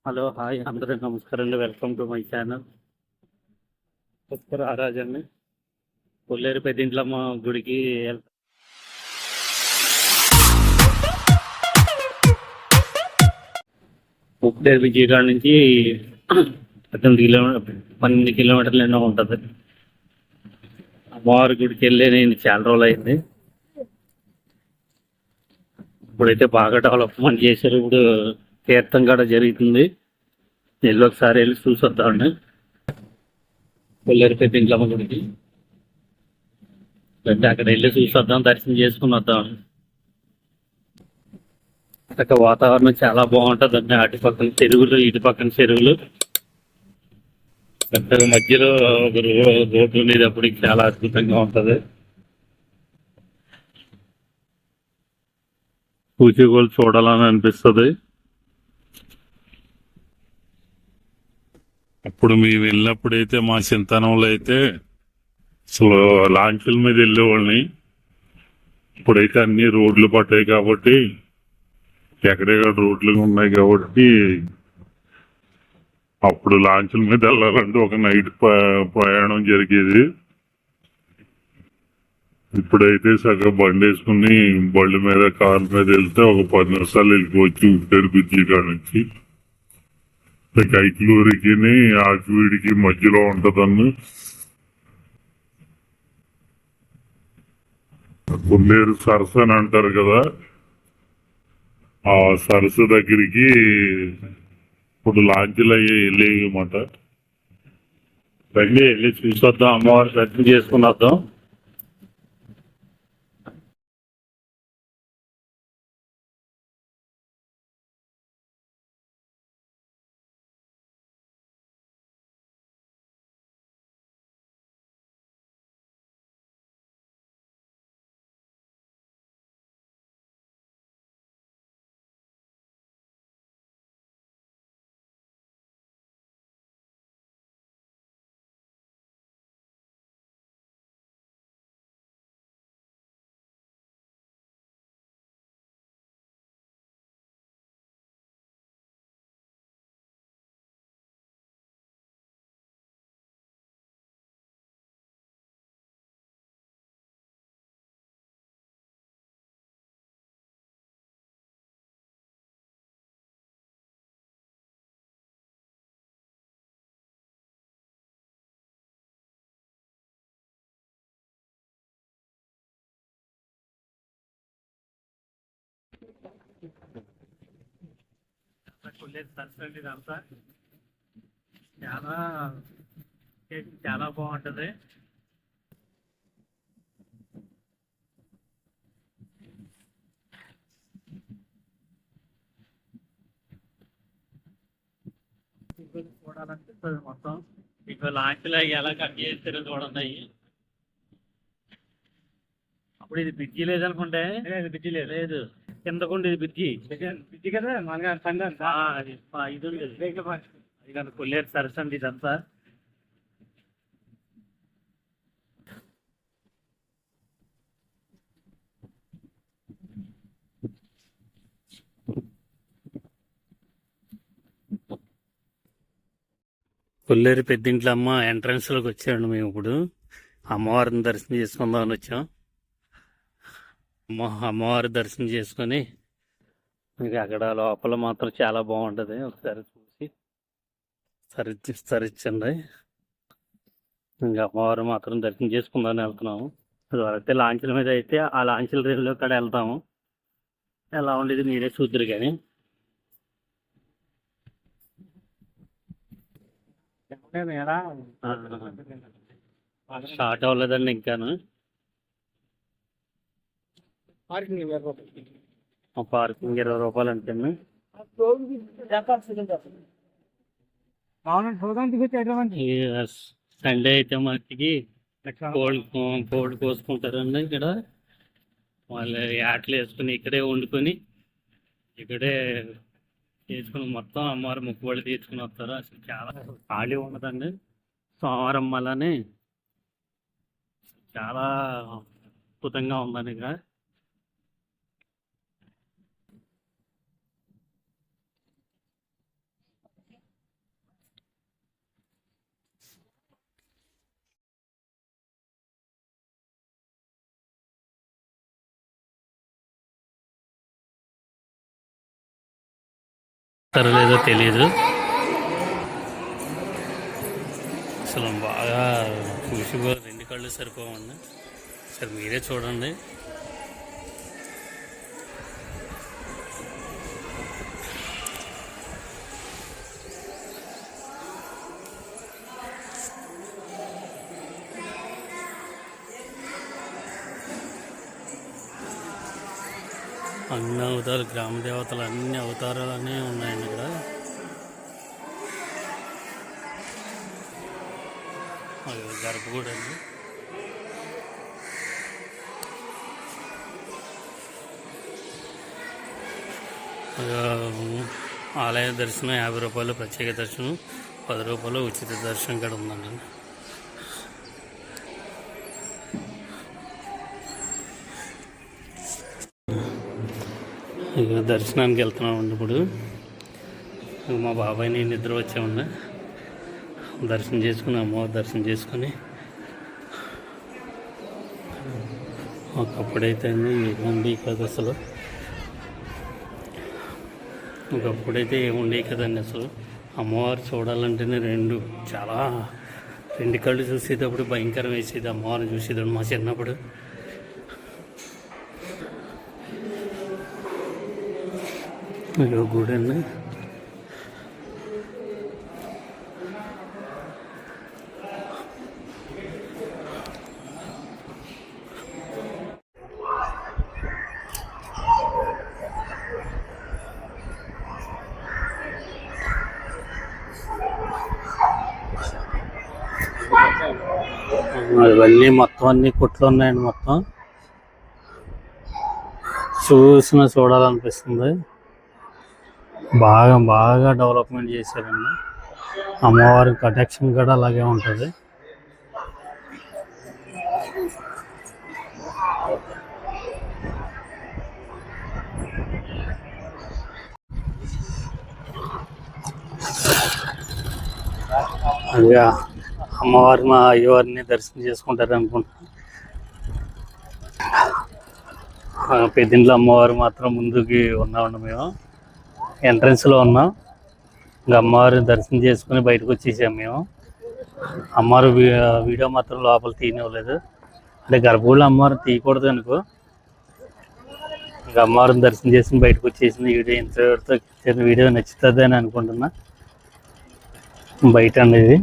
Hello hi అందరూ నమస్కారం అండి. Welcome to my channel. ఆరాజండి కొల్లేరు పెద్దింట్లమ్మ గుడికి ఉప్పుడేరు విజయవాడ నుంచి 12 కిలోమీటర్లు ఎన్నో ఉంటుంది. అమ్మవారి గుడికి వెళ్ళి నేను చాలా రోజులు అయింది. ఇప్పుడైతే బాగా డెవలప్మెంట్ చేశారు. ఇప్పుడు తీర్థం కూడా జరుగుతుంది. వెళ్ళి ఒకసారి వెళ్ళి చూసి వద్దామండి కొల్లేరు పెద్దింట్లమ్మ గుడికి. అంటే అక్కడ వెళ్ళి చూసి వద్దాం, దర్శనం చేసుకుని వద్దాం. అక్కడ వాతావరణం చాలా బాగుంటుంది అండి. అటు పక్కన చెరువులు, ఇటు పక్కన చెరువులు, పెద్దగా మధ్యలో ఒక రోడ్డు ఉండేటప్పటికి చాలా అద్భుతంగా ఉంటుంది. కూచిగోలు చూడాలని అనిపిస్తుంది. అప్పుడు మేము వెళ్ళినప్పుడైతే మా చింతనంలో అయితే అసలు లాంచీల మీద వెళ్ళేవాళ్ళని. ఇప్పుడైతే అన్ని రోడ్లు పట్టాయి కాబట్టి, ఎక్కడెక్కడ రోడ్లు ఉన్నాయి కాబట్టి అప్పుడు లాంచీల మీద వెళ్ళాలంటే ఒక నైట్ ప్రయాణం జరిగేది. ఇప్పుడైతే సగం బండి వేసుకుని బండి మీద కార్ మీద వెళ్తే ఒక 10 నిమిషాలు వెళ్ళిపోవచ్చు ఉప్పేరు బ్రిడ్జి కాడ నుంచి. కైకలూరికి ఆకివీడికి మధ్యలో ఉంటదన్ను. కొల్లేరు సరస్సు అని అంటారు కదా, ఆ సరస్సు దగ్గరికి ఇప్పుడు లాంచీలు అయ్యి వెళ్ళేయమాట. రండి వెళ్ళి చూసి వద్దాం, అమ్మవారి దర్శనం చేసుకుని వద్దాం. కొల్లేరు సరస్సు అండి ఇదంతా. చాలా చాలా బాగుంటది. చూడాలనిపిస్తుంది మొత్తం. ఇక లాంచ్లో ఎలా కట్ చేస్తారో చూడండి. అప్పుడు ఇది బ్రిడ్జి లేదనుకుంటే, బ్రిడ్జి లేదు కిందకుండి ఇది బ్రిడ్జి కదా. ఇది కానీ కొల్లేరు సరస్సు అండి ఇదంతా. కొల్లేరు పెద్దింట్లమ్మ ఎంట్రన్స్ లోకి వచ్చాడు. మేము ఇప్పుడు అమ్మవారిని దర్శనం చేసుకుందామని వచ్చాం. అమ్మవారి దర్శనం చేసుకొని మీకు అక్కడ లోపల మాత్రం చాలా బాగుంటుంది. ఒకసారి చూసి సరిచ్చండి. ఇంకా అమ్మవారు మాత్రం దర్శనం చేసుకుందామని వెళ్తున్నాము. అయితే లాంచీల మీద అయితే ఆ లాంచీల రేవులో కాడ వెళ్తాము. ఎలా ఉండేది మీరే చూద్దరు. కానీ స్టార్ట్ అవ్వలేదండి ఇంకాను. పార్కింగ్ 20 రూపాయలు అంటేను. సండే అయితే మట్టికి కోడి కోసుకుంటారండి ఇక్కడ. వాళ్ళు యాట్లు వేసుకుని ఇక్కడే వండుకొని ఇక్కడే తీసుకుని మొత్తం అమ్మవారు మొక్కుబడి తీసుకుని వస్తారు. అసలు చాలా ఖాళీ ఉండదండి సోమవారం వల్లనే. చాలా అద్భుతంగా ఉందండి ఇక్కడ. లేదో తెలియదు. అసలు బాగా చూసి 2 కళ్ళు సరిపోవండి. సరే మీరే చూడండి. అన్ని అవతారాలు, గ్రామ దేవతలు అన్ని అవతారాలన్నీ ఉన్నాయండి ఇక్కడ. గర్భగుడి అండి. ఆలయ దర్శనం 50 రూపాయలు, ప్రత్యేక దర్శనం 10 రూపాయలు, ఉచిత దర్శనం కూడా ఉందండి. ఇక దర్శనానికి వెళ్తున్నామండి. ఇప్పుడు మా బాబాయ్ నేను నిద్ర వచ్చామండి. దర్శనం చేసుకుని, అమ్మవారి దర్శనం చేసుకొని, ఒకప్పుడైతే ఏముండే కదా అసలు, ఒకప్పుడైతే ఏముండే కదండి అసలు. అమ్మవారు చూడాలంటేనే చాలా 2 కళ్ళు చూసేటప్పుడు భయంకరం వేసేది. అమ్మవారిని చూసేదాడు మా చిన్నప్పుడు. ఇక గుడి అండి. ఇవన్నీ మొత్తం అన్ని కొట్లు ఉన్నాయండి. మొత్తం చూడాలనిపిస్తుంది. బాగా డెవలప్మెంట్ చేశారండి. అమ్మవారి కటాక్షన్ కూడా అలాగే ఉంటుంది. అదిగా అమ్మవారిని, అయ్యవారిని దర్శనం చేసుకుంటారు అనుకుంటున్నాను. పెద్దింట్లో అమ్మవారు మాత్రం ముందుకి ఉన్నామండి. మేము ఎంట్రన్స్లో ఉన్నాం. ఇంకా అమ్మవారిని దర్శనం చేసుకుని బయటకు వచ్చేసాం మేము. అమ్మవారు వీడియో మాత్రం లోపల తీయనివ్వలేదు. అంటే గర్భగుడిలో అమ్మవారిని తీయకూడదు అనుకో. ఇంకా అమ్మవారిని దర్శనం చేసుకుని బయటకు వచ్చేసింది. వీడియో ఇంతటితో వీడియో నచ్చుతుంది అని అనుకుంటున్నా. బయట అండి ఇది.